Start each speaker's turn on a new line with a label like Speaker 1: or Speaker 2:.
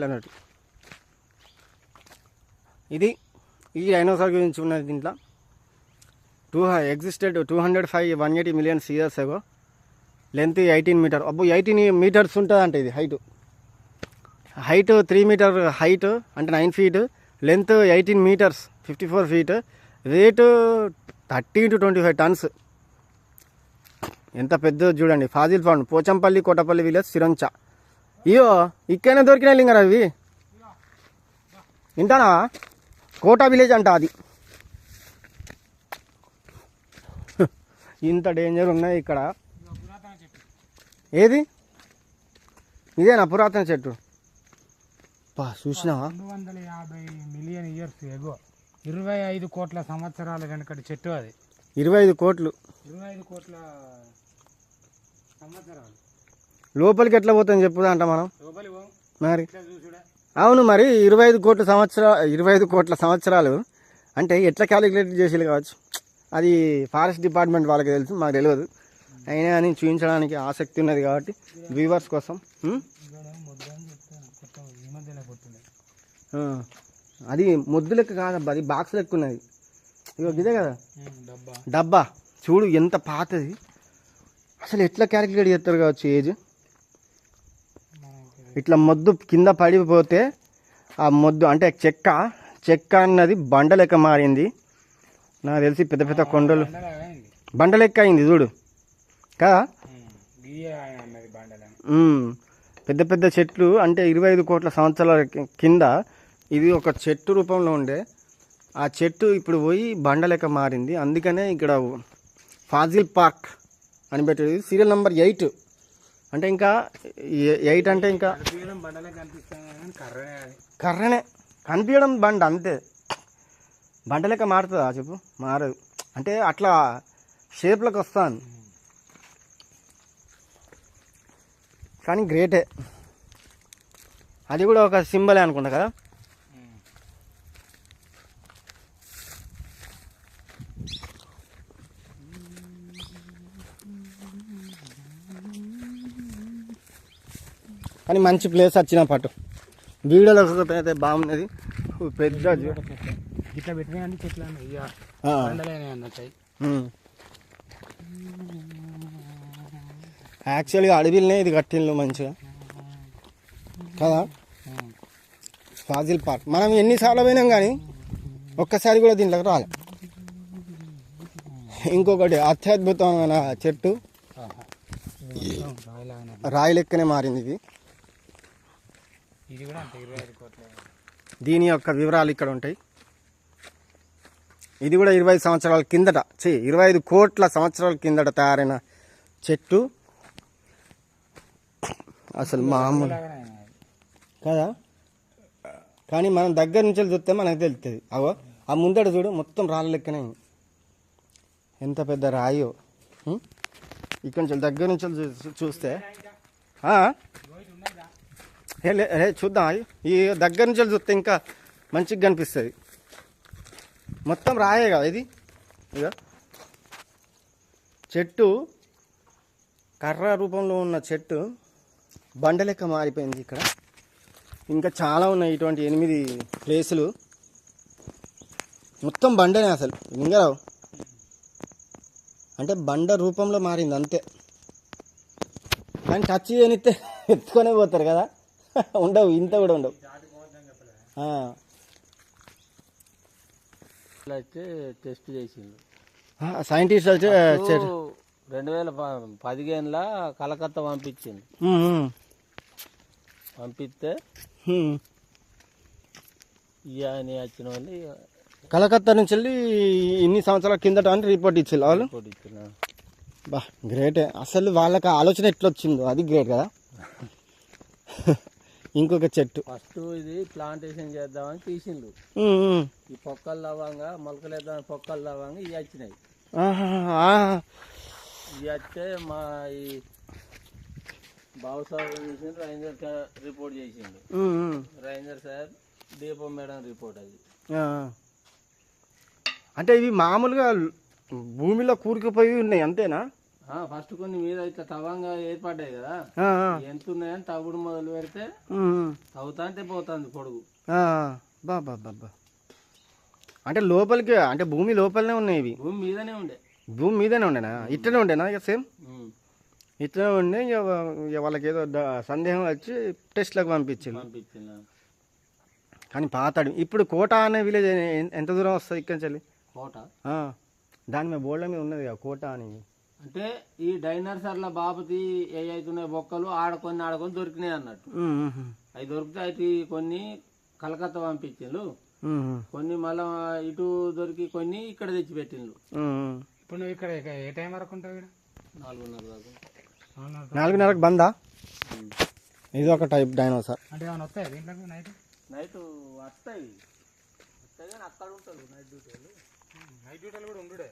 Speaker 1: అన్నట్టు ఇది ఈ డైనోసార్ గురించి ఉన్నది. దీంట్లో existed 205 180 million years ago. Length 18 metre. అబ్బో 18 meters ఉంటుందంట. ఇది హైట్ 3 meter హైట్ అంటే 9 feet, length 18 meters 54 feet, weight 30 to 25 tons. ఎంత పెద్ద చూడండి. Fossil found Pochampalli Kotapalli village Sironcha. ఇయో ఇక్కడనే దొరికిన లింగరా అవి. వింటానా? కోట విలేజ్ అంట అది. ఇంత డేంజర్ ఉన్నాయి ఇక్కడ. ఏది ఇదేనా పురాతన చెట్టు? చూసినావా?
Speaker 2: 250 million years ఎగో 25 కోట్ల సంవత్సరాల వెనకటి చెట్టు అది.
Speaker 1: 25 కోట్లు
Speaker 2: 25 కోట్ల సంవత్సరాలు.
Speaker 1: లోపలికి ఎట్లా పోతుందని చెప్పుదా అంట మనం. మరి అవును, మరి 25 కోట్ల సంవత్సరాలు అంటే ఎట్లా క్యాలిక్యులేట్ చేసేది కావచ్చు. అది ఫారెస్ట్ డిపార్ట్మెంట్ వాళ్ళకి తెలుసు, మాకు తెలియదు. అయినా అని చూపించడానికి ఆసక్తి ఉన్నది కాబట్టి వ్యూవర్స్ కోసం. అది మొద్దు లెక్క కాదబ్బా, అది బాక్స్ లెక్క ఉన్నది. ఇగో ఇదే కదా డబ్బా. చూడు ఎంత పాతది. అసలు ఎట్లా క్యాలిక్యులేట్ చేస్తారు కావచ్చు ఏజ్. ఇట్లా మొద్దు కింద పడిపోతే ఆ మొద్దు అంటే చెక్క అన్నది బండ లెక్క మారింది. నాకు తెలిసి పెద్ద పెద్ద కొండలు బండ లెక్క అయింది చూడు కదా. పెద్ద పెద్ద చెట్లు అంటే 25 కోట్ల సంవత్సరాల కింద ఇది ఒక చెట్టు రూపంలో ఉండే. ఆ చెట్టు ఇప్పుడు పోయి బండ లెక్క మారింది. అందుకనే ఇక్కడ ఫాజిల్ పార్క్ అని పెట్టేది. సీరియల్ నెంబర్ 8 అంటే ఇంకా 8 అంటే ఇంకా కర్రనే కనిపించడం బండ అంతే. బండ లెక్క మారుతుందా చెప్పు? మారదు. అంటే అట్లా షేప్లోకి వస్తాను. కానీ గ్రేటే. అది కూడా ఒక సింబలే అనుకుంటా కదా. కానీ మంచి ప్లేస్ వచ్చిన పాటు వీడియోలో అయితే బాగున్నది. పెద్ద
Speaker 2: ఇట్లా పెట్టినా చెట్లు
Speaker 1: యాక్చువల్గా అడవిలోనే ఇది కట్టిండ్రు మంచిగా కదా. ఫాజిల్ పార్క్ మనం ఎన్నిసార్లు పోయినాం కానీ ఒక్కసారి కూడా దీంట్లోకి రాలే. ఇంకొకటి అత్యద్భుతమైన చెట్టు, రాయి లెక్కనే మారింది ఇది. దీని యొక్క వివరాలు ఇక్కడ ఉంటాయి. ఇది కూడా 25 సంవత్సరాల కిందట 25 కోట్ల సంవత్సరాల కిందట తయారైన చెట్టు. అసలు మామూలు కదా. కానీ మనం దగ్గర నుంచి చూస్తే మనకు తెలుస్తుంది. అవో ఆ ముందట చూడు మొత్తం రాళ్ళ లెక్కనే. ఎంత పెద్ద రాయో. ఇక్కడ నుంచి దగ్గర నుంచి చూస్తే చూద్దాం. ఈ దగ్గర నుంచి చూస్తే ఇంకా మంచిగా కనిపిస్తుంది. మొత్తం రాయే కదా ఇది. ఇక చెట్టు కర్ర రూపంలో ఉన్న చెట్టు బండ లెక్క మారిపోయింది. ఇక్కడ ఇంకా చాలా ఉన్నాయి ఇటువంటి 8 ప్లేసులు. మొత్తం బండనే అసలు లింగరావు అంటే బండ రూపంలో మారింది అంతే. కానీ టచ్ చేయనిస్తే ఎత్తుకొనే పోతారు కదా. ఉండవు, ఇంత కూడా ఉండవు.
Speaker 3: టెస్ట్ చేసిండు
Speaker 1: సైంటిస్ట్ వచ్చి
Speaker 3: 2015లో కలకత్తా పంపించింది. పంపిస్తే అని వచ్చిన వాళ్ళు
Speaker 1: కలకత్తా నుంచి వెళ్ళి ఇన్ని సంవత్సరాల కిందట అని రిపోర్ట్ ఇచ్చారు వాళ్ళు. బా గ్రేటే. అసలు వాళ్ళకి ఆలోచన ఎట్లా వచ్చిందో అది గ్రేట్ కదా. ఇంకొక చెట్టు
Speaker 3: ఫస్ట్ ఇది ప్లాంటేషన్ చేద్దామని తీసిండు. ఈ పొక్కలు లవంగా మొలకలేద్దామని పొక్కలు లవంగా ఇవి వచ్చినాయి. ఇవి వస్తే మా ఈ బాబుసాబ్ చేసిండు, రేంజర్ రిపోర్ట్ చేసిండు. రేంజర్ సార్ దీపం మేడం రిపోర్ట్ అది.
Speaker 1: అంటే ఇవి మామూలుగా భూమిలో కూరుకుపోయి ఉన్నాయి అంతేనా?
Speaker 3: ఫస్ట్ కొన్ని మీద ఇట్లా తవ్వంగా ఏర్పడ్డాయి కదా,
Speaker 1: ఆ, ఆ.
Speaker 3: ఎంత ఉన్నాయని తవ్వుడు మొదలు పెడితే
Speaker 1: ఉమ్,
Speaker 3: తవ్వుతా అంటే పోతుంది పొడుగు.
Speaker 1: ఆ, బా బా బా బా. అంటే లోపలికి అంటే భూమి లోపలనే ఉన్నాయి ఇవి,
Speaker 3: భూమి మీదనే ఉండే.
Speaker 1: భూమి మీదనే ఉండేనా? ఇట్లనే ఉండేనా ఇక సేమ్
Speaker 3: ఉమ్.
Speaker 1: ఇట్లనే ఉండే. ఇక వాళ్ళకి ఏదో సందేహం వచ్చి టెస్ట్లకు పంపించారు.
Speaker 3: పంపించిన
Speaker 1: కానీ పాతాడు. ఇప్పుడు కోట అనే విలేజ్ ఎంత దూరం వస్తుంది ఇక్కడి నుంచి వెళ్ళి?
Speaker 3: కోట
Speaker 1: దాని మీద బోర్డుల మీద ఉన్నది కదా కోట అని.
Speaker 3: అంటే ఈ డైనర్సర్ల బాపతి ఏ అవుతున్నాయి బొక్కలు ఆడకొని దొరికినాయి అన్నట్టు. అవి దొరికితే అవి కొన్ని కలకత్తా పంపించిండ్రు, కొన్ని మళ్ళా ఇటు దొరికి కొన్ని ఇక్కడ తెచ్చి పెట్టిండ్రు.
Speaker 2: ఇప్పుడు నువ్వు ఇక్కడ ఏ టైం వరకు ఉంటావు ఇక్కడ?
Speaker 3: 4:30 దాకా.
Speaker 1: 4:30కి బందా? ఇది ఒక టైప్ డైనోసార్.
Speaker 2: అంటే ఏమైనా వస్తాయి దీంట్లో నైట్?
Speaker 3: నైట్ వస్తాయి కానీ అక్కడ ఉంటారు నైట్ డ్యూటీలు.
Speaker 2: నైట్ డ్యూటీలు కూడా ఉండుడే.